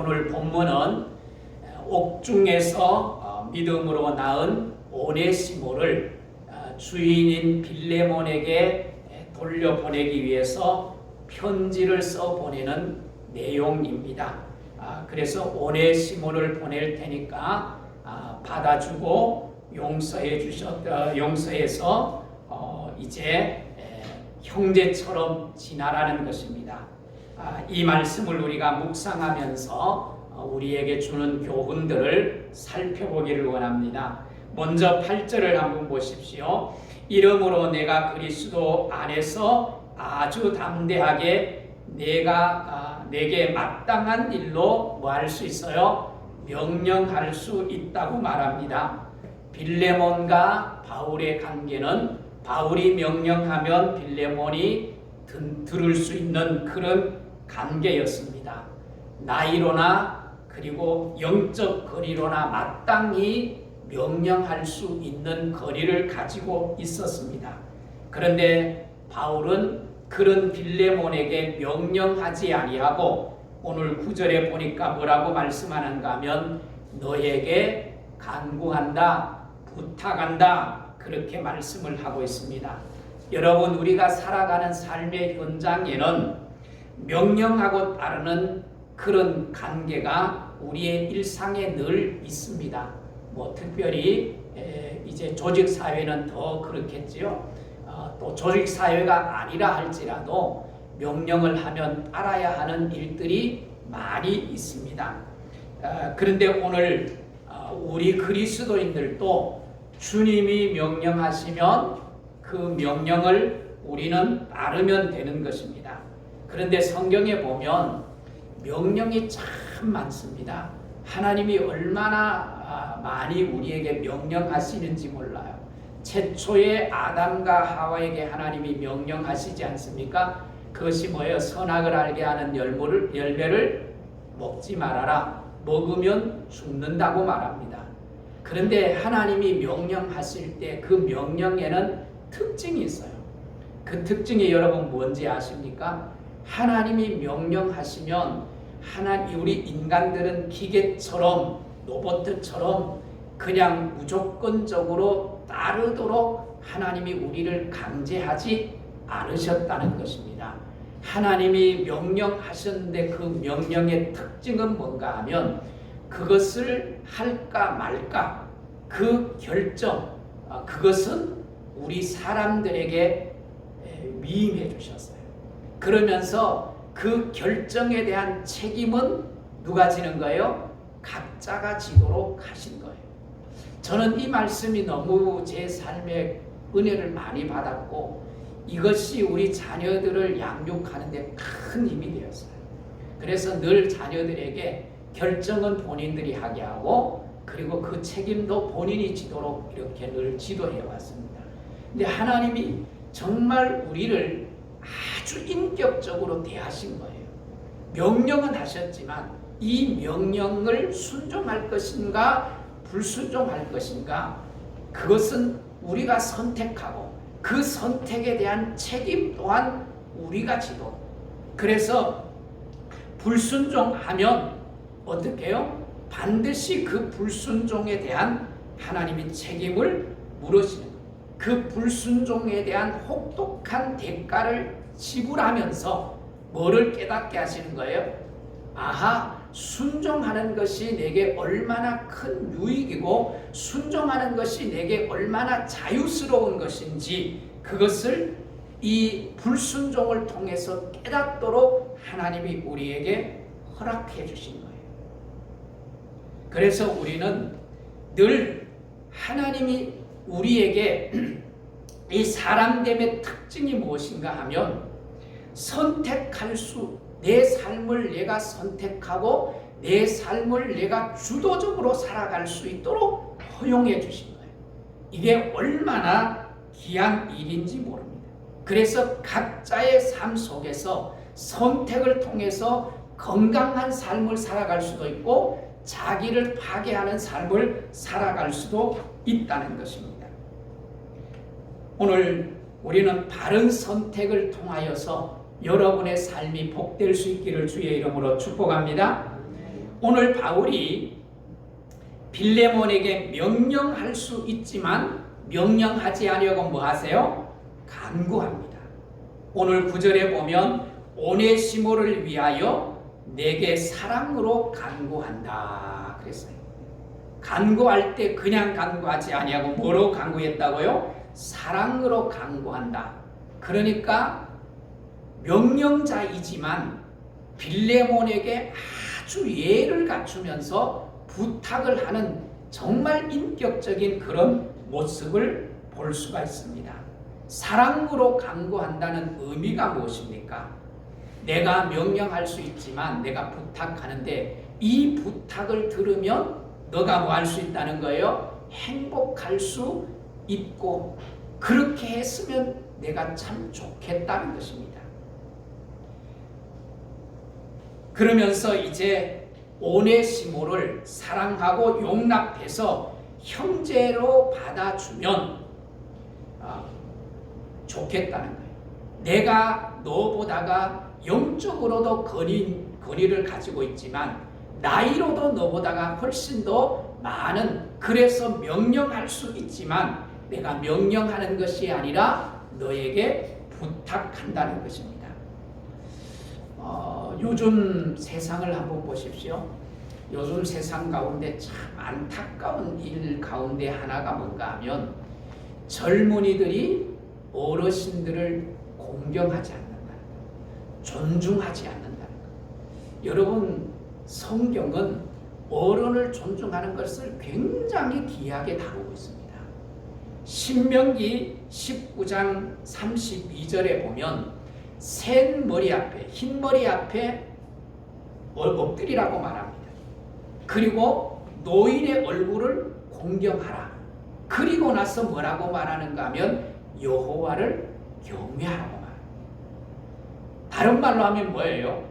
오늘 본문은 옥중에서 믿음으로 낳은 오네시모를 주인인 빌레몬에게 돌려보내기 위해서 편지를 써 보내는 내용입니다. 그래서 오네시모를 보낼 테니까 받아주고 용서해서 이제 형제처럼 지나라는 것입니다. 이 말씀을 우리가 묵상하면서 우리에게 주는 교훈들을 살펴보기를 원합니다. 먼저 8절을 한번 보십시오. 이러므로 내가 그리스도 안에서 아주 담대하게 내게 마땅한 일로 뭐 할 수 있어요? 명령할 수 있다고 말합니다. 빌레몬과 바울의 관계는 바울이 명령하면 빌레몬이 들을 수 있는 그런 관계였습니다. 나이로나 그리고 영적 거리로나 마땅히 명령할 수 있는 거리를 가지고 있었습니다. 그런데 바울은 그런 빌레몬에게 명령하지 아니하고 오늘 9절에 보니까 뭐라고 말씀하는가 하면 너에게 간구한다, 부탁한다 그렇게 말씀을 하고 있습니다. 여러분, 우리가 살아가는 삶의 현장에는 명령하고 따르는 그런 관계가 우리의 일상에 늘 있습니다. 특별히 이제 조직 사회는 더 그렇겠지요. 또 조직 사회가 아니라 할지라도 명령을 하면 따라야 하는 일들이 많이 있습니다. 그런데 오늘 우리 그리스도인들도 주님이 명령하시면 그 명령을 우리는 따르면 되는 것입니다. 그런데 성경에 보면 명령이 참 많습니다. 하나님이 얼마나 많이 우리에게 명령하시는지 몰라요. 최초의 아담과 하와에게 하나님이 명령하시지 않습니까? 그것이 뭐예요? 선악을 알게 하는 열매를 먹지 말아라. 먹으면 죽는다고 말합니다. 그런데 하나님이 명령하실 때 그 명령에는 특징이 있어요. 그 특징이 여러분 뭔지 아십니까? 하나님이 명령하시면 우리 인간들은 기계처럼 로봇처럼 그냥 무조건적으로 따르도록 하나님이 우리를 강제하지 않으셨다는 것입니다. 하나님이 명령하셨는데 그 명령의 특징은 뭔가 하면 그것을 할까 말까 그 결정, 그것은 우리 사람들에게 위임해 주셨어요. 그러면서 그 결정에 대한 책임은 누가 지는 거예요? 각자가 지도록 하신 거예요. 저는 이 말씀이 너무 제 삶에 은혜를 많이 받았고 이것이 우리 자녀들을 양육하는 데 큰 힘이 되었어요. 그래서 늘 자녀들에게 결정은 본인들이 하게 하고 그리고 그 책임도 본인이 지도록 이렇게 늘 지도해 왔습니다. 근데 하나님이 정말 우리를 아주 인격적으로 대하신 거예요. 명령은 하셨지만 이 명령을 순종할 것인가 불순종할 것인가 그것은 우리가 선택하고 그 선택에 대한 책임 또한 우리가 지도. 그래서 불순종하면 어떻게 해요? 반드시 그 불순종에 대한 하나님의 책임을 물으시는 거예요. 그 불순종에 대한 혹독한 대가를 지불하면서 뭐를 깨닫게 하시는 거예요? 아하, 순종하는 것이 내게 얼마나 큰 유익이고 순종하는 것이 내게 얼마나 자유스러운 것인지 그것을 이 불순종을 통해서 깨닫도록 하나님이 우리에게 허락해 주신 거예요. 그래서 우리는 늘 하나님이 우리에게 이 사람됨의 특징이 무엇인가 하면 내 삶을 내가 선택하고 내 삶을 내가 주도적으로 살아갈 수 있도록 허용해 주신 거예요. 이게 얼마나 귀한 일인지 모릅니다. 그래서 각자의 삶 속에서 선택을 통해서 건강한 삶을 살아갈 수도 있고 자기를 파괴하는 삶을 살아갈 수도 있다는 것입니다. 오늘 우리는 바른 선택을 통하여서 여러분의 삶이 복될 수 있기를 주의 이름으로 축복합니다. 오늘 바울이 빌레몬에게 명령할 수 있지만 명령하지 아니하고 뭐 하세요? 간구합니다. 오늘 9절에 보면 오네시모를 위하여 내게 사랑으로 간구한다 그랬어요. 간구할 때 그냥 간구하지 아니하고 뭐로 간구했다고요? 사랑으로 간구한다. 그러니까 명령자이지만 빌레몬에게 아주 예를 갖추면서 부탁을 하는 정말 인격적인 그런 모습을 볼 수가 있습니다. 사랑으로 간구한다는 의미가 무엇입니까? 내가 명령할 수 있지만 내가 부탁하는데 이 부탁을 들으면 너가 뭐 할 수 있다는 거예요? 행복할 수 있고 그렇게 했으면 내가 참 좋겠다는 것입니다. 그러면서 이제 오네시모를 사랑하고 용납해서 형제로 받아주면 좋겠다는 거예요. 내가 너보다가 영적으로도 권위를 가지고 있지만 나이로도 너보다가 훨씬 더 많은, 그래서 명령할 수 있지만 내가 명령하는 것이 아니라 너에게 부탁한다는 것입니다. 요즘 세상을 한번 보십시오. 요즘 세상 가운데 참 안타까운 일 가운데 하나가 뭔가 하면 젊은이들이 어르신들을 공경하지 않는다는 것, 존중하지 않는다는 것. 여러분, 성경은 어른을 존중하는 것을 굉장히 귀하게 다루고 있습니다. 신명기 19장 32절에 보면 센 머리 앞에, 흰 머리 앞에 엎드리라고 말합니다. 그리고 노인의 얼굴을 공경하라. 그리고 나서 뭐라고 말하는가 하면 여호와를 경외하라고 말합니다. 다른 말로 하면 뭐예요?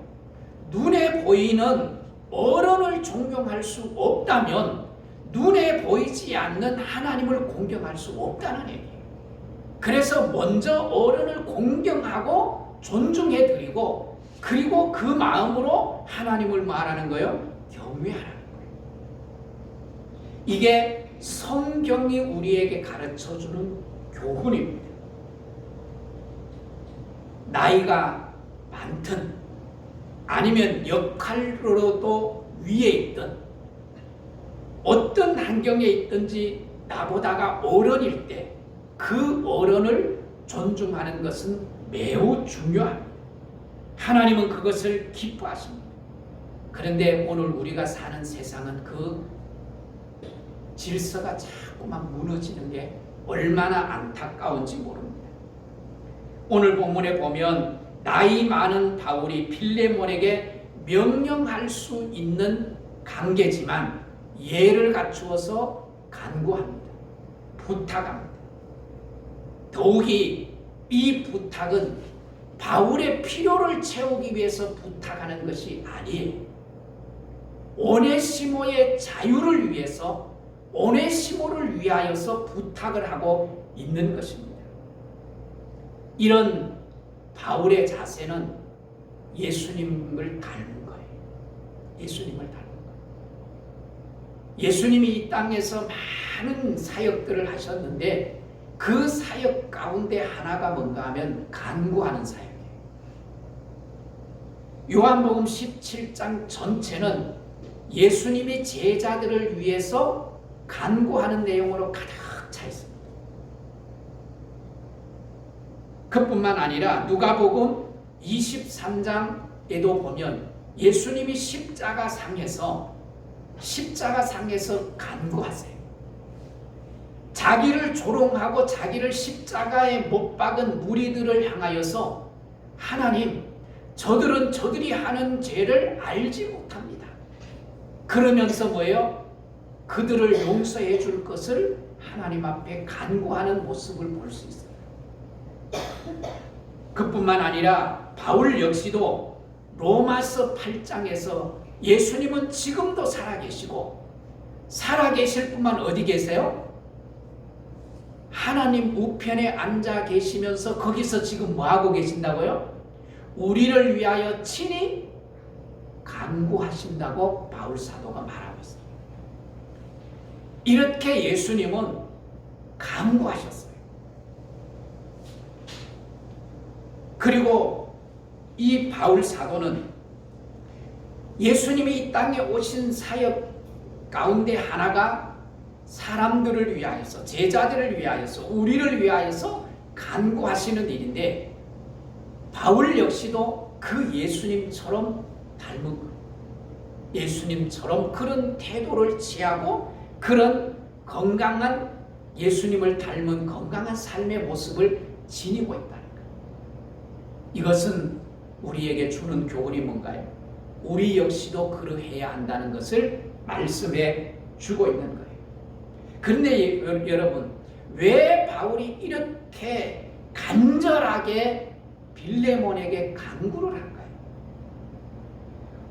눈에 보이는 어른을 존경할 수 없다면 눈에 보이지 않는 하나님을 공경할 수 없다는 얘기예요. 그래서 먼저 어른을 공경하고 존중해드리고 그리고 그 마음으로 하나님을 말하는 거예요. 경외하라는 거예요. 이게 성경이 우리에게 가르쳐주는 교훈입니다. 나이가 많든 아니면 역할로도 위에 있든 어떤 환경에 있든지 나보다가 어른일 때 그 어른을 존중하는 것은 매우 중요합니다. 하나님은 그것을 기뻐하십니다. 그런데 오늘 우리가 사는 세상은 그 질서가 자꾸만 무너지는 게 얼마나 안타까운지 모릅니다. 오늘 본문에 보면 나이 많은 바울이 빌레몬에게 명령할 수 있는 관계지만 예를 갖추어서 간구합니다. 부탁합니다. 더욱이 이 부탁은 바울의 필요를 채우기 위해서 부탁하는 것이 아니에요. 오네시모의 자유를 위해서, 오네시모를 위하여서 부탁을 하고 있는 것입니다. 이런 바울의 자세는 예수님을 닮은 거예요. 예수님을 닮은 거예요. 예수님이 이 땅에서 많은 사역들을 하셨는데 그 사역 가운데 하나가 뭔가 하면 간구하는 사역이에요. 요한복음 17장 전체는 예수님이 제자들을 위해서 간구하는 내용으로 가득 차 있습니다. 그뿐만 아니라 누가복음 23장에도 보면 예수님이 십자가상에서 간구하세요. 자기를 조롱하고 자기를 십자가에 못 박은 무리들을 향하여서 하나님, 저들은 저들이 하는 죄를 알지 못합니다. 그러면서 뭐예요? 그들을 용서해 줄 것을 하나님 앞에 간구하는 모습을 볼 수 있어요. 그뿐만 아니라 바울 역시도 로마서 8장에서 예수님은 지금도 살아계시고 살아계실 뿐만 어디 계세요? 하나님 우편에 앉아 계시면서 거기서 지금 뭐하고 계신다고요? 우리를 위하여 친히 간구하신다고 바울 사도가 말하고 있습니다. 이렇게 예수님은 간구하셨어요. 그리고 이 바울 사도는 예수님이 이 땅에 오신 사역 가운데 하나가 사람들을 위하여서, 제자들을 위하여서, 우리를 위하여서 간구하시는 일인데, 바울 역시도 그 예수님처럼 닮은 것, 예수님처럼 그런 태도를 취하고 그런 건강한, 예수님을 닮은 건강한 삶의 모습을 지니고 있다는 거예요. 이것은 우리에게 주는 교훈이 뭔가요? 우리 역시도 그러해야 한다는 것을 말씀해 주고 있는 거예요. 그런데 여러분, 왜 바울이 이렇게 간절하게 빌레몬에게 간구를 할까요?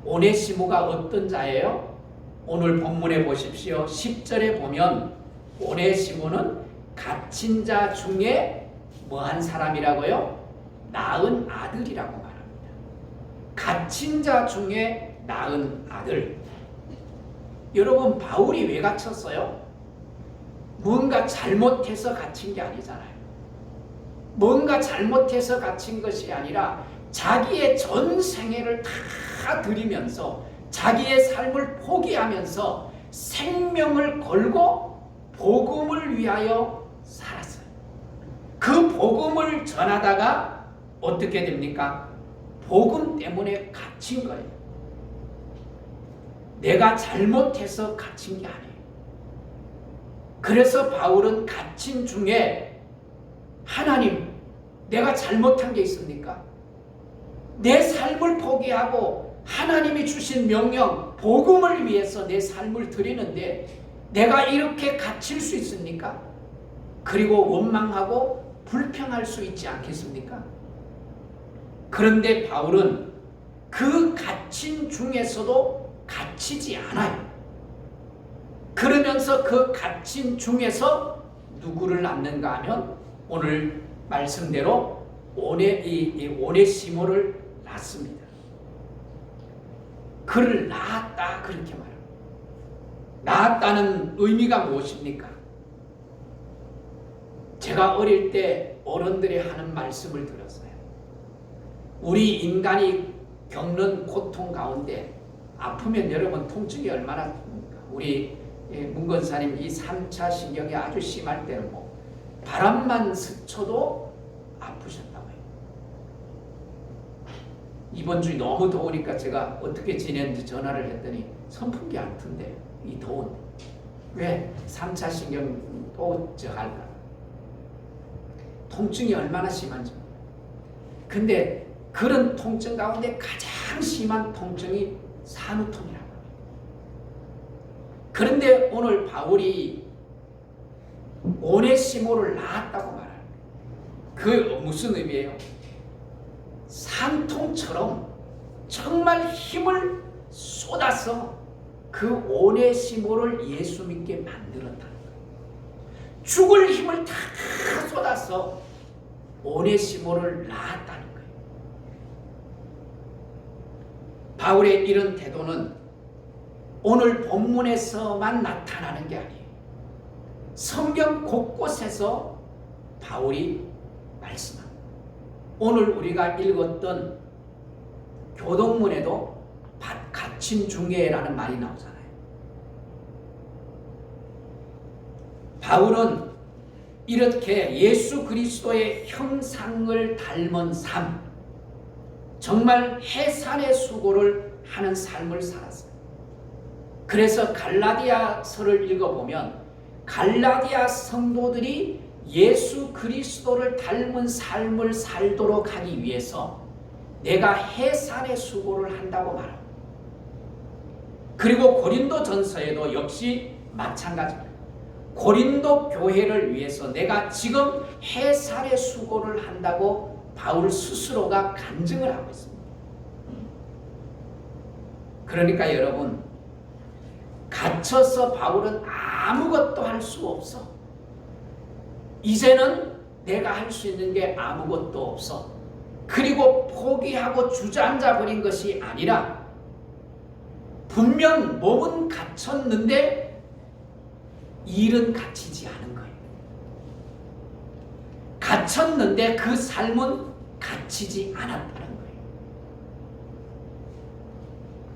오네시모가 어떤 자예요? 오늘 본문에 보십시오. 10절에 보면 오네시모는 갇힌 자 중에 뭐한 사람이라고요? 낳은 아들이라고 말합니다. 갇힌 자 중에 낳은 아들. 여러분, 바울이 왜 갇혔어요? 뭔가 잘못해서 갇힌 게 아니잖아요. 뭔가 잘못해서 갇힌 것이 아니라 자기의 전 생애를 다 드리면서 자기의 삶을 포기하면서 생명을 걸고 복음을 위하여 살았어요. 그 복음을 전하다가 어떻게 됩니까? 복음 때문에 갇힌 거예요. 내가 잘못해서 갇힌 게 아니에요. 그래서 바울은 갇힌 중에 하나님, 내가 잘못한 게 있습니까? 내 삶을 포기하고 하나님이 주신 명령, 복음을 위해서 내 삶을 드리는데 내가 이렇게 갇힐 수 있습니까? 그리고 원망하고 불평할 수 있지 않겠습니까? 그런데 바울은 그 갇힌 중에서도 갇히지 않아요. 그러면서 그 갇힌 중에서 누구를 낳는가 하면 오늘 말씀대로 오네시모를 낳습니다. 그를 낳았다, 그렇게 말합니다. 낳았다는 의미가 무엇입니까? 제가 어릴 때 어른들이 하는 말씀을 들었어요. 우리 인간이 겪는 고통 가운데 아프면 여러분 통증이 얼마나 큽니까? 우리 문건사님 이 3차 신경이 아주 심할 때는 뭐 바람만 스쳐도 아프셨다고 해요. 이번 주에 너무 더우니까 제가 어떻게 지냈는지 전화를 했더니 선풍기 안 튼대, 이 더운데. 왜? 3차 신경 또 할까? 통증이 얼마나 심한지. 근데 그런 통증 가운데 가장 심한 통증이 산후통이라고 합니다. 그런데 오늘 바울이 오네시모를 낳았다고 말합니다. 그 무슨 의미예요? 산통처럼 정말 힘을 쏟아서 그 오네시모를 예수 믿게 만들었다는 거예요. 죽을 힘을 다 쏟아서 오네시모를 낳았다는 거예요. 바울의 이런 태도는 오늘 본문에서만 나타나는 게 아니에요. 성경 곳곳에서 바울이 말씀합니다. 오늘 우리가 읽었던 교동문에도 갇힌 중에라는 말이 나오잖아요. 바울은 이렇게 예수 그리스도의 형상을 닮은 삶, 정말 해산의 수고를 하는 삶을 살았어요. 그래서 갈라디아서를 읽어보면 갈라디아 성도들이 예수 그리스도를 닮은 삶을 살도록 하기 위해서 내가 해산의 수고를 한다고 말합니다. 그리고 고린도 전서에도 역시 마찬가지입니다. 고린도 교회를 위해서 내가 지금 해산의 수고를 한다고 바울 스스로가 간증을 하고 있습니다. 그러니까 여러분, 갇혀서 바울은 아무것도 할 수 없어. 이제는 내가 할 수 있는 게 아무것도 없어. 그리고 포기하고 주저앉아 버린 것이 아니라 분명 몸은 갇혔는데 일은 갇히지 않은 거예요. 갇혔는데 그 삶은 갇히지 않았다는 거예요.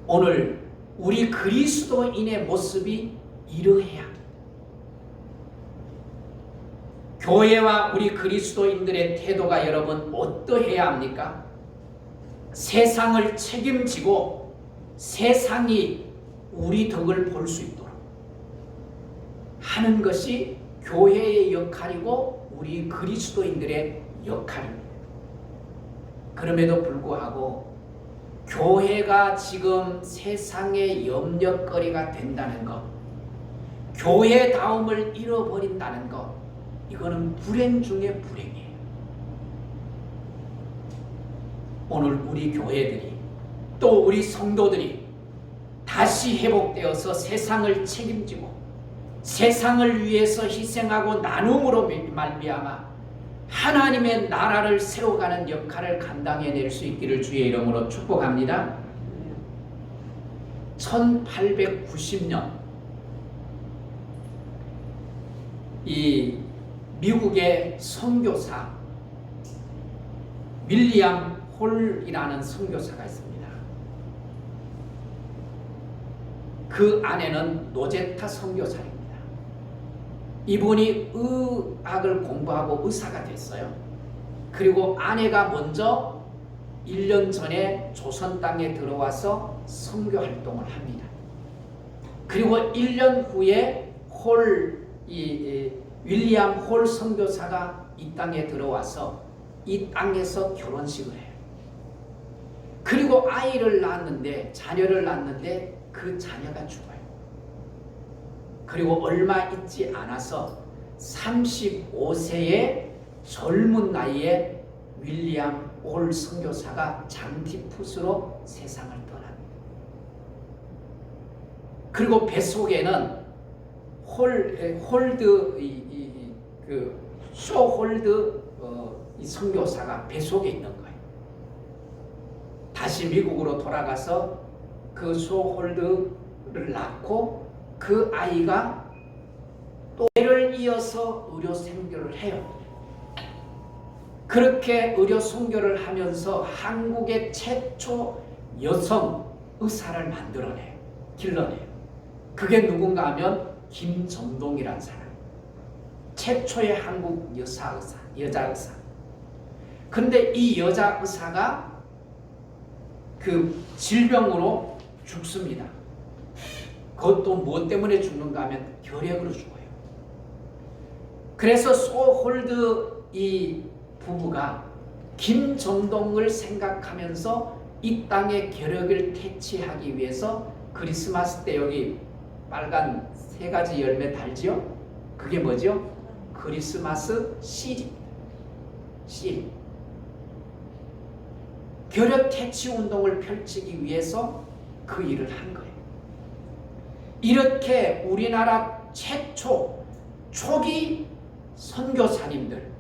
오늘 우리 그리스도인의 모습이 이러해야 합니다. 교회와 우리 그리스도인들의 태도가 여러분 어떠해야 합니까? 세상을 책임지고 세상이 우리 덕을 볼 수 있도록 하는 것이 교회의 역할이고 우리 그리스도인들의 역할입니다. 그럼에도 불구하고 교회가 지금 세상의 염려거리가 된다는 것, 교회다움을 잃어버린다는 것, 이거는 불행 중에 불행이에요. 오늘 우리 교회들이 또 우리 성도들이 다시 회복되어서 세상을 책임지고 세상을 위해서 희생하고 나눔으로 말미암아 하나님의 나라를 세워가는 역할을 감당해낼 수 있기를 주의 이름으로 축복합니다. 1890년 이 미국의 선교사 윌리엄 홀이라는 선교사가 있습니다. 그 아내는 노제타 선교사입니다. 이분이 의학을 공부하고 의사가 됐어요. 그리고 아내가 먼저 1년 전에 조선 땅에 들어와서 선교 활동을 합니다. 그리고 1년 후에 윌리엄 홀 선교사가 이 땅에 들어와서 이 땅에서 결혼식을 해요. 그리고 자녀를 낳았는데 그 자녀가 죽어요. 그리고 얼마 있지 않아서 35세의 젊은 나이에 윌리엄 홀 선교사가 장티푸스로 세상을 떠납니다. 그리고 뱃속에는 쇼홀드 이 선교사가 뱃속에 있는 거예요. 다시 미국으로 돌아가서 그 쇼홀드를 낳고 그 아이가 또 애를 이어서 의료 선교를 해요. 그렇게 의료 선교를 하면서 한국의 최초 여성 의사를 만들어내요. 길러내요. 그게 누군가 하면 김정동이라는 사람. 최초의 한국 여자 의사. 근데 이 여자 의사가 그 질병으로 죽습니다. 그것도 무엇 때문에 죽는가 하면 결핵으로 죽어요. 그래서 소홀드 이 부부가 김정동을 생각하면서 이 땅의 결핵을 퇴치하기 위해서 크리스마스 때 여기 빨간 3가지 열매 달지요? 그게 뭐죠? 크리스마스 씨입니다. 씨. 결핵 퇴치 운동을 펼치기 위해서 그 일을 한 거예요. 이렇게 우리나라 최초 초기 선교사님들,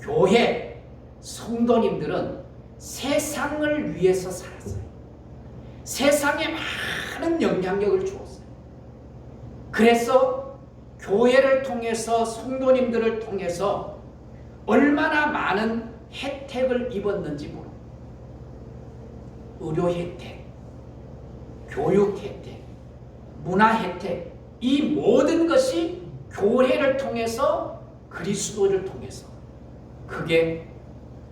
교회 성도님들은 세상을 위해서 살았어요. 세상에 많은 영향력을 주었어요. 그래서 교회를 통해서 성도님들을 통해서 얼마나 많은 혜택을 입었는지 모릅니다. 의료 혜택, 교육 혜택, 문화 혜택, 이 모든 것이 교회를 통해서 그리스도를 통해서 그게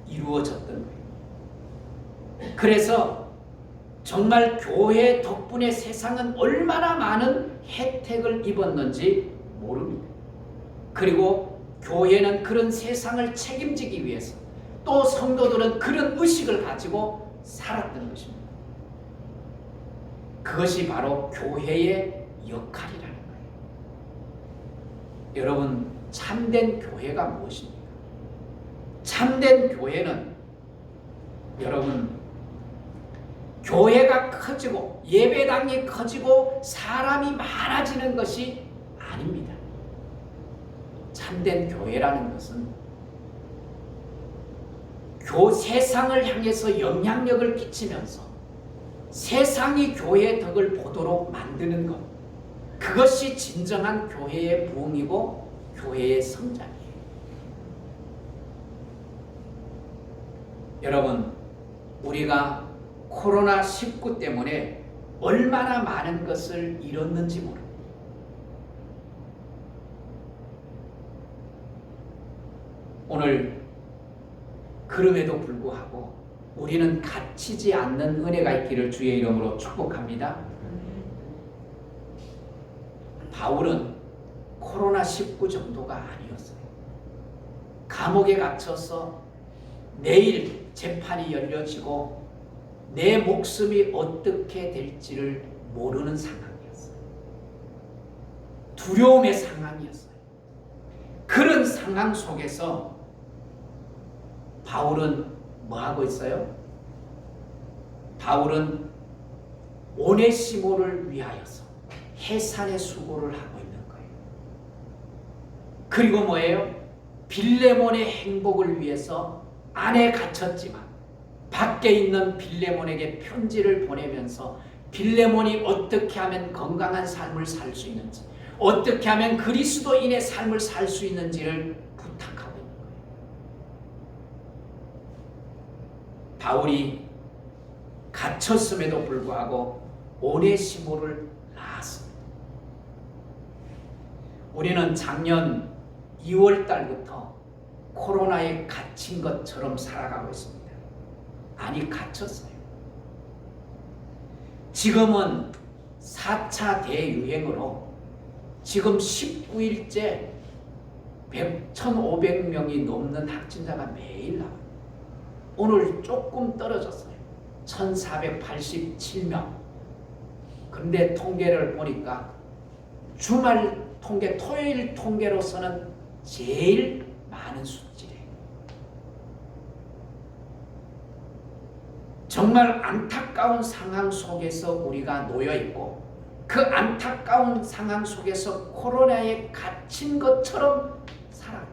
이루어졌던 거예요. 그래서 정말 교회 덕분에 세상은 얼마나 많은 혜택을 입었는지 모릅니다. 그리고 교회는 그런 세상을 책임지기 위해서 또 성도들은 그런 의식을 가지고 살았던 것입니다. 그것이 바로 교회의 역할이라는 거예요. 여러분, 참된 교회가 무엇입니까? 참된 교회는 여러분 교회가 커지고 예배당이 커지고 사람이 많아지는 것이 아닙니다. 참된 교회라는 것은 세상을 향해서 영향력을 끼치면서 세상이 교회의 덕을 보도록 만드는 것, 그것이 진정한 교회의 부흥이고 교회의 성장이에요. 여러분, 우리가 코로나19 때문에 얼마나 많은 것을 잃었는지 모릅니다. 오늘 그럼에도 불구하고 우리는 갇히지 않는 은혜가 있기를 주의 이름으로 축복합니다. 바울은 코로나19 정도가 아니었어요. 감옥에 갇혀서 내일 재판이 열려지고 내 목숨이 어떻게 될지를 모르는 상황이었어요. 두려움의 상황이었어요. 그런 상황 속에서 바울은 뭐 하고 있어요? 바울은 오네시모를 위하여서 해산의 수고를 하고 있는 거예요. 그리고 뭐예요? 빌레몬의 행복을 위해서 안에 갇혔지만 밖에 있는 빌레몬에게 편지를 보내면서 빌레몬이 어떻게 하면 건강한 삶을 살 수 있는지, 어떻게 하면 그리스도인의 삶을 살 수 있는지를 부탁하고 있는 거예요. 바울이 갇혔음에도 불구하고 오네시모를 낳았습니다. 우리는 작년 2월 달부터 코로나에 갇힌 것처럼 살아가고 있습니다. 아니, 갇혔어요. 지금은 4차 대유행으로 지금 19일째 1,500명이 넘는 확진자가 매일 나와요. 오늘 조금 떨어졌어요. 1,487명. 그런데 통계를 보니까 주말 통계, 토요일 통계로서는 제일 많은 수치래요. 정말 안타까운 상황 속에서 우리가 놓여 있고, 그 안타까운 상황 속에서 코로나에 갇힌 것처럼 살아요.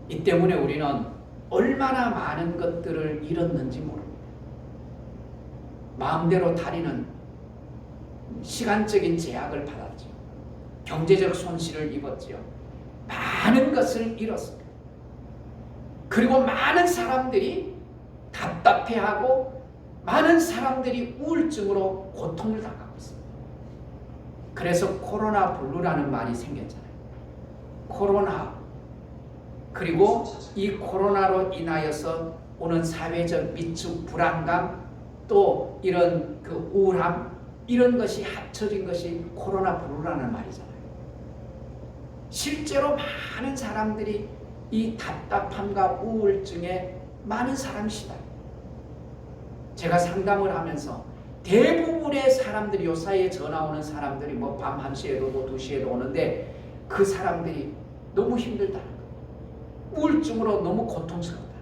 이 때문에 우리는 얼마나 많은 것들을 잃었는지 모릅니다. 마음대로 다니는 시간적인 제약을 받았죠. 경제적 손실을 입었죠. 많은 것을 잃었습니다. 그리고 많은 사람들이 답답해하고 많은 사람들이 우울증으로 고통을 당하고 있습니다. 그래서 코로나 블루라는 말이 생겼잖아요. 코로나, 그리고 이 코로나로 인하여서 오는 사회적 미축, 불안감, 또 이런 그 우울함, 이런 것이 합쳐진 것이 코로나 블루라는 말이잖아요. 실제로 많은 사람들이 이 답답함과 우울증에 많은 사람이 시달려요. 제가 상담을 하면서 대부분의 사람들이, 요 사이에 전화 오는 사람들이 뭐 밤 1시에도 오고 2시에도 오는데, 그 사람들이 너무 힘들다는 거예요. 우울증으로 너무 고통스럽다.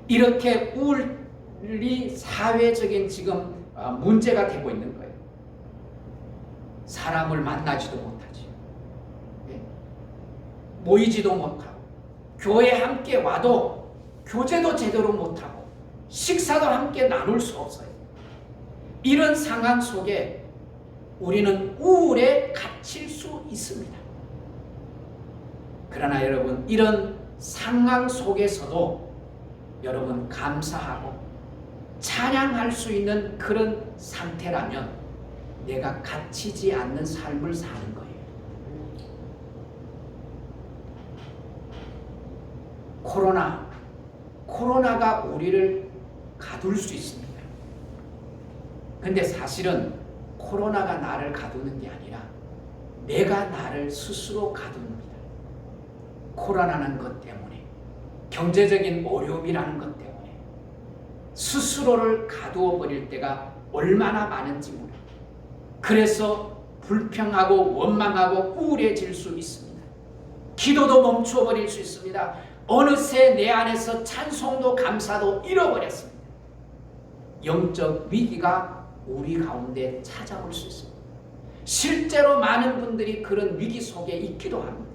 이렇게 우울이 사회적인 지금 문제가 되고 있는 거예요. 사람을 만나지도 못하지, 모이지도 못하고, 교회에 함께 와도 교제도 제대로 못하고, 식사도 함께 나눌 수 없어요. 이런 상황 속에 우리는 우울에 갇힐 수 있습니다. 그러나 여러분, 이런 상황 속에서도 여러분 감사하고 찬양할 수 있는 그런 상태라면 내가 갇히지 않는 삶을 사는 거예요. 코로나가 우리를 가둘 수 있습니다. 근데 사실은 코로나가 나를 가두는 게 아니라 내가 나를 스스로 가둡니다. 코로나라는 것 때문에, 경제적인 어려움이라는 것 때문에 스스로를 가두어 버릴 때가 얼마나 많은지 모릅니다. 그래서 불평하고 원망하고 우울해질 수 있습니다. 기도도 멈춰 버릴 수 있습니다. 어느새 내 안에서 찬송도 감사도 잃어버렸습니다. 영적 위기가 우리 가운데 찾아올 수 있습니다. 실제로 많은 분들이 그런 위기 속에 있기도 합니다.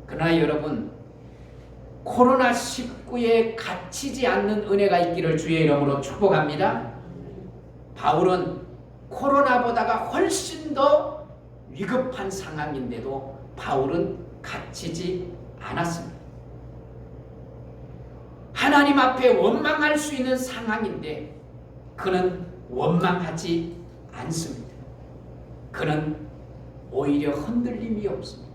그러나 여러분, 코로나19에 갇히지 않는 은혜가 있기를 주의 이름으로 축복합니다. 바울은 코로나보다가 훨씬 더 위급한 상황인데도 바울은 갇히지 않았습니다. 하나님 앞에 원망할 수 있는 상황인데 그는 원망하지 않습니다. 그는 오히려 흔들림이 없습니다.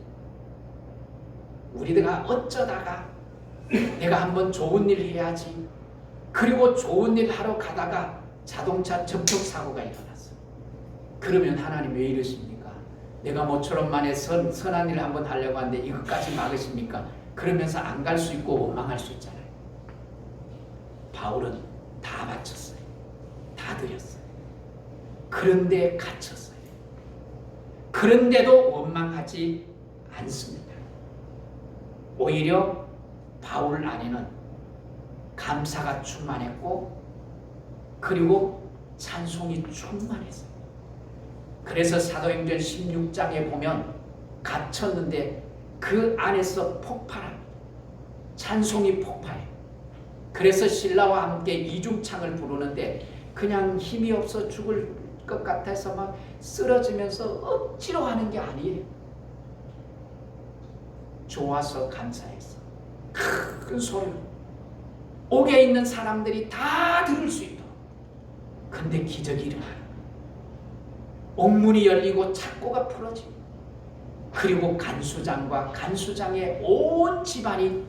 우리가 어쩌다가 내가 한번 좋은 일 해야지, 그리고 좋은 일 하러 가다가 자동차 접촉사고가 일어났어요. 그러면 하나님 왜 이러십니까? 내가 모처럼 만에 선한 일을 한번 하려고 하는데 이것까지 막으십니까? 그러면서 안 갈 수 있고 원망할 수 있잖아요. 바울은 다 바쳤어요. 다 드렸어요. 그런데 갇혔어요. 그런데도 원망하지 않습니다. 오히려 바울 안에는 감사가 충만했고 그리고 찬송이 충만했어요. 그래서 사도행전 16장에 보면 갇혔는데 그 안에서 폭발합니다. 찬송이 폭발해요. 그래서 신라와 함께 이중창을 부르는데 그냥 힘이 없어 죽을 것 같아서 막 쓰러지면서 억지로 하는 게 아니에요. 좋아서 감사해서 큰 소리로 옥에 있는 사람들이 다 들을 수 있도록. 근데 기적이 일어나요. 옥문이 열리고 창고가 풀어지고 그리고 간수장과 간수장의 온 집안이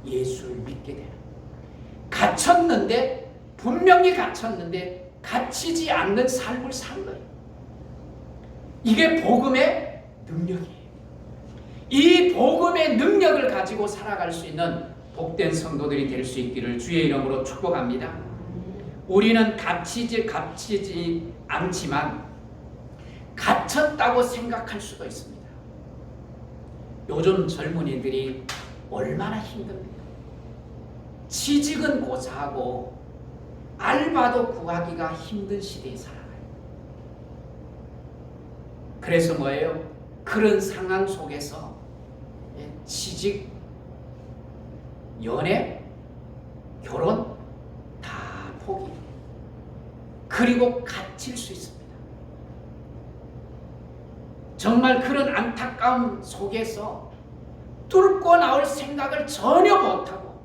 예수를 믿게 되는. 갇혔는데, 분명히 갇혔는데 갇히지 않는 삶을 산 거예요. 이게 복음의 능력이에요. 이 복음의 능력을 가지고 살아갈 수 있는 복된 성도들이 될 수 있기를 주의 이름으로 축복합니다. 우리는 갇히지 않지만 갇혔다고 생각할 수도 있습니다. 요즘 젊은이들이 얼마나 힘듭니까? 취직은 고사하고 알바도 구하기가 힘든 시대에 살아가요. 그래서 뭐예요? 그런 상황 속에서 취직, 연애, 결혼 다 포기. 그리고 갇힐 수 있습니다. 정말 그런 안타까움 속에서 뚫고 나올 생각을 전혀 못하고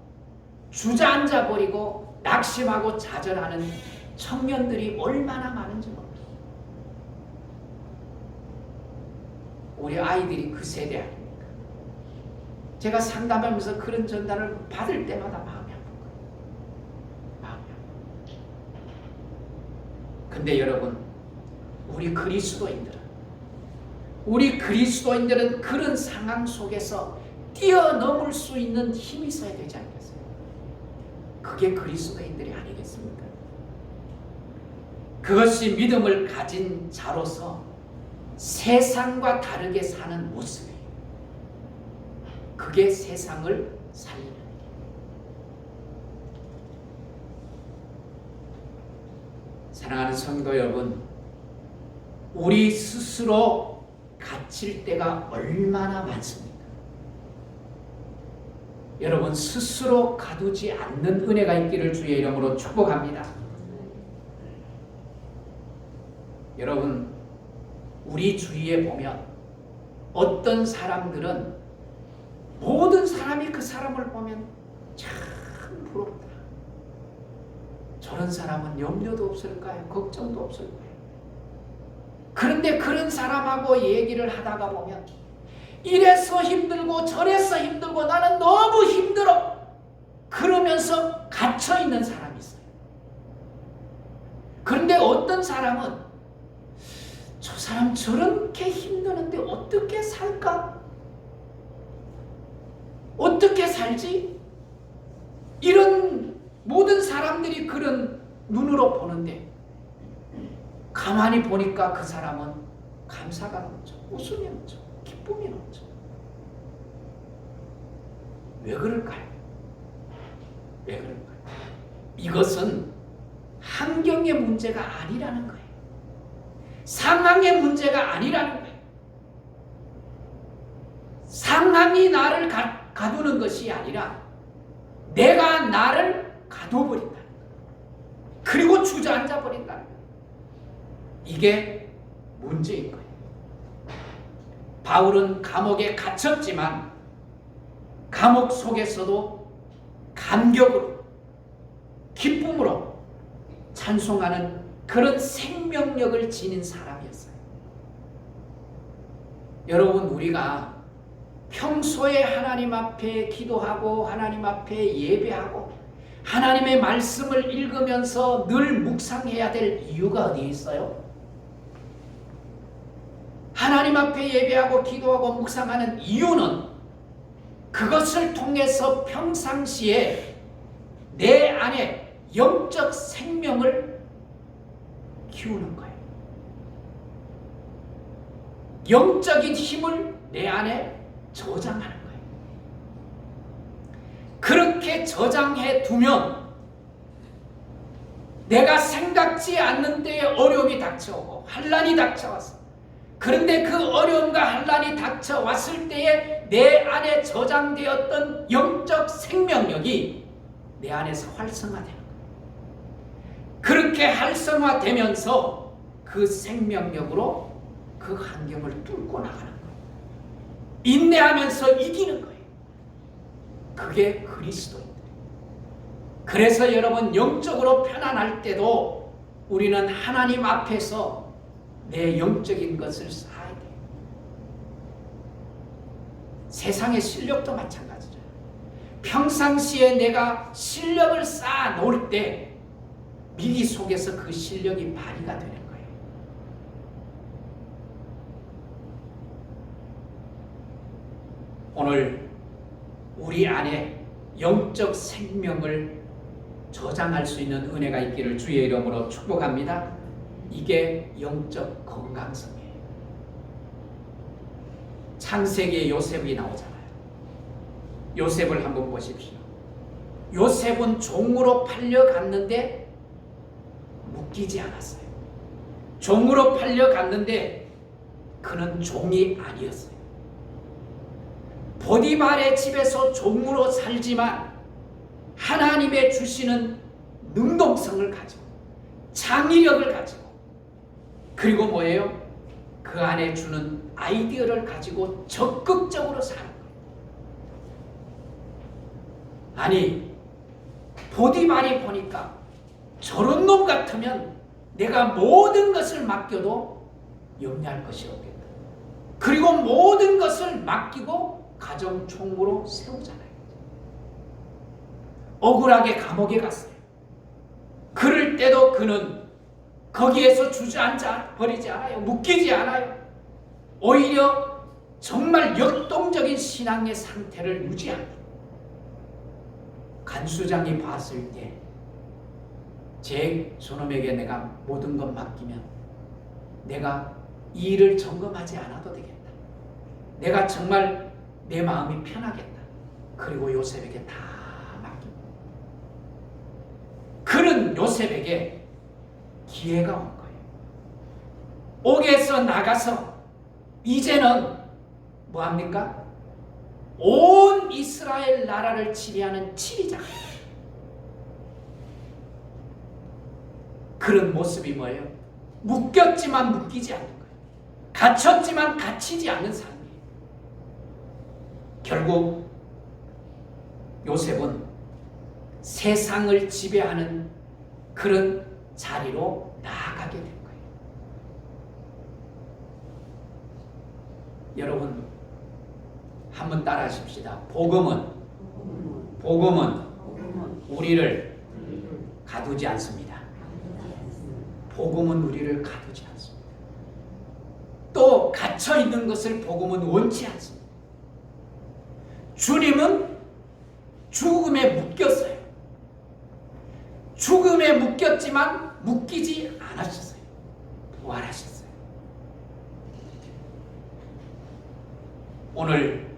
주저앉아 버리고 낙심하고 좌절하는 청년들이 얼마나 많은지 모릅니다. 우리 아이들이 그 세대 아닙니까? 제가 상담하면서 그런 전단을 받을 때마다 마음이 아픈 거예요. 마음이 아픈 거예요. 근데 여러분, 우리 그리스도인들은 그런 상황 속에서 뛰어넘을 수 있는 힘이 있어야 되지 않겠어요? 그게 그리스도인들이 아니겠습니까? 그것이 믿음을 가진 자로서 세상과 다르게 사는 모습이에요. 그게 세상을 살리는 일. 사랑하는 성도 여러분, 우리 스스로 갇힐 때가 얼마나 많습니까? 여러분, 스스로 가두지 않는 은혜가 있기를 주의 이름으로 축복합니다. 여러분, 우리 주위에 보면 어떤 사람들은 모든 사람이 그 사람을 보면 참 부럽다. 저런 사람은 염려도 없을까요? 걱정도 없을까요? 그런데 그런 사람하고 얘기를 하다가 보면 이래서 힘들고 저래서 힘들고 나는 너무 힘들어. 그러면서 갇혀있는 사람이 있어요. 그런데 어떤 사람은 저 사람 저렇게 힘드는데 어떻게 살까? 어떻게 살지? 이런 모든 사람들이 그런 눈으로 보는데 가만히 보니까 그 사람은 감사가 넘쳐, 웃음이 넘쳐, 기쁨이 넘쳐. 왜 그럴까요? 왜 그럴까요? 이것은 환경의 문제가 아니라는 거예요. 상황의 문제가 아니라는 거예요. 상황이 나를 가두는 것이 아니라 내가 나를 가둬버린다. 그리고 주저앉아 버린다. 이게 문제인 거예요. 바울은 감옥에 갇혔지만 감옥 속에서도 감격으로 기쁨으로 찬송하는 그런 생명력을 지닌 사람이었어요. 여러분, 우리가 평소에 하나님 앞에 기도하고 하나님 앞에 예배하고 하나님의 말씀을 읽으면서 늘 묵상해야 될 이유가 어디에 있어요? 하나님 앞에 예배하고 기도하고 묵상하는 이유는 그것을 통해서 평상시에 내 안에 영적 생명을 키우는 거예요. 영적인 힘을 내 안에 저장하는 거예요. 그렇게 저장해 두면 내가 생각지 않는 때에 어려움이 닥쳐오고 환난이 닥쳐왔어. 그런데 그 어려움과 환난이 닥쳐왔을 때에 내 안에 저장되었던 영적 생명력이 내 안에서 활성화되는 거예요. 그렇게 활성화되면서 그 생명력으로 그 환경을 뚫고 나가는 거예요. 인내하면서 이기는 거예요. 그게 그리스도입니다. 그래서 여러분, 영적으로 편안할 때도 우리는 하나님 앞에서 내 영적인 것을 쌓아야 돼요. 세상의 실력도 마찬가지죠. 평상시에 내가 실력을 쌓아 놓을 때 미기 속에서 그 실력이 발휘가 되는 거예요. 오늘 우리 안에 영적 생명을 저장할 수 있는 은혜가 있기를 주의 이름으로 축복합니다. 이게 영적 건강성이에요. 창세기에 요셉이 나오잖아요. 요셉을 한번 보십시오. 요셉은 종으로 팔려갔는데 묶이지 않았어요. 종으로 팔려갔는데 그는 종이 아니었어요. 보디발의 집에서 종으로 살지만 하나님의 주시는 능동성을 가지고 창의력을 가지고 그리고 뭐예요? 그 안에 주는 아이디어를 가지고 적극적으로 사는 거예요. 아니, 보디발이 보니까 저런 놈 같으면 내가 모든 것을 맡겨도 염려할 것이 없겠다. 그리고 모든 것을 맡기고 가정 총무로 세우잖아요. 억울하게 감옥에 갔어요. 그럴 때도 그는 거기에서 주저앉아 버리지 않아요. 묶이지 않아요. 오히려 정말 역동적인 신앙의 상태를 유지합니다. 간수장이 봤을 때 제 저놈에게 내가 모든 것 맡기면 내가 이 일을 점검하지 않아도 되겠다. 내가 정말 내 마음이 편하겠다. 그리고 요셉에게 다 맡깁니다. 그는 요셉에게 기회가 온 거예요. 옥에서 나가서 이제는 뭐합니까? 온 이스라엘 나라를 치리하는 치리자가 그런 모습이 뭐예요? 묶였지만 묶이지 않는 거예요. 갇혔지만 갇히지 않는 삶이에요. 결국 요셉은 세상을 지배하는 그런 자리로 나아가게 된 거예요. 여러분, 한번 따라 하십시다. 복음은 우리를 가두지 않습니다. 복음은 우리를 가두지 않습니다. 또 갇혀 있는 것을 복음은 원치 않습니다. 주님은 죽음에 묶였어요. 죽음에 묶였지만 묶이지 않으셨어요. 부활하셨어요. 오늘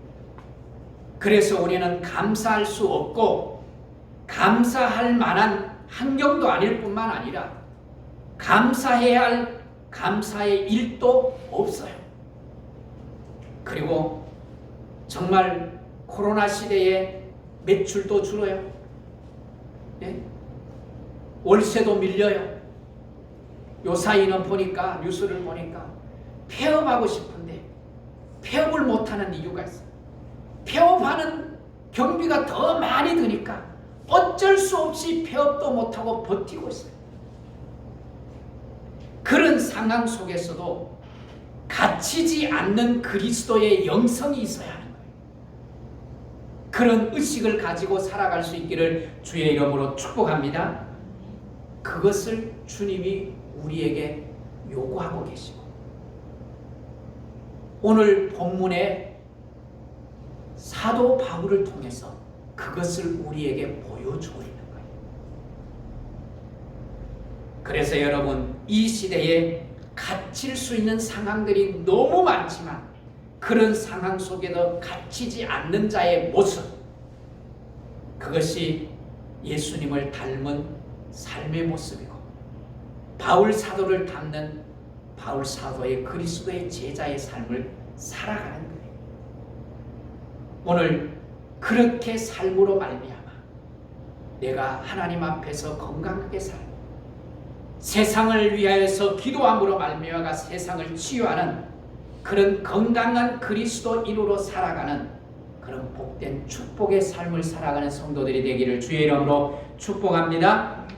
그래서 우리는 감사할 수 없고 감사할 만한 환경도 아닐 뿐만 아니라 감사해야 할 감사의 일도 없어요. 그리고 정말 코로나 시대에 매출도 줄어요. 예? 월세도 밀려요. 요사이는 보니까, 뉴스를 보니까 폐업하고 싶은데 폐업을 못하는 이유가 있어요. 폐업하는 경비가 더 많이 드니까 어쩔 수 없이 폐업도 못하고 버티고 있어요. 그런 상황 속에서도 갇히지 않는 그리스도의 영성이 있어야 하는 거예요. 그런 의식을 가지고 살아갈 수 있기를 주의 이름으로 축복합니다. 그것을 주님이 우리에게 요구하고 계시고, 오늘 본문에 사도 바울을 통해서 그것을 우리에게 보여주고 있는 거예요. 그래서 여러분, 이 시대에 갇힐 수 있는 상황들이 너무 많지만 그런 상황 속에도 갇히지 않는 자의 모습, 그것이 예수님을 닮은 삶의 모습이고 바울 사도를 닮는 바울 사도의 그리스도의 제자의 삶을 살아가는 거예요. 오늘 그렇게 삶으로 말미암아 내가 하나님 앞에서 건강하게 살고 세상을 위하여서 기도함으로 말미암아 세상을 치유하는 그런 건강한 그리스도인으로 살아가는 그런 복된 축복의 삶을 살아가는 성도들이 되기를 주의 이름으로 축복합니다.